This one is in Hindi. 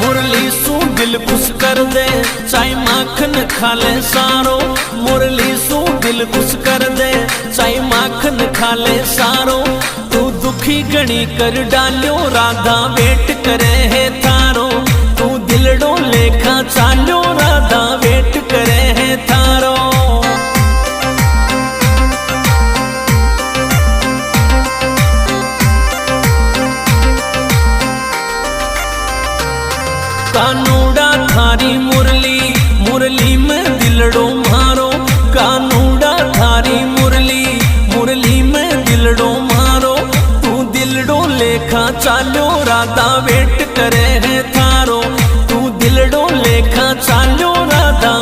मुरली सू दिल खुश कर दे, चाहे माखन खा ले सारो। मुरली सू दिल खुश कर दे, चाहे माखन खा ले सारो। तू दुखी गणी कर डालो, राधा वेट करे है थारो। तू दिलड़ो लेखा चालो, राधा वेट करे है थारो। कानूड़ा थारी मुरली, मुरली में दिलड़ो मारो। कानूड़ा थारी मुरली, मुरली में दिलड़ो मारो। तू दिलड़ो लेखा चालो, राधा वेट करे है थारो। तू दिलड़ो लेखा चालो, राधा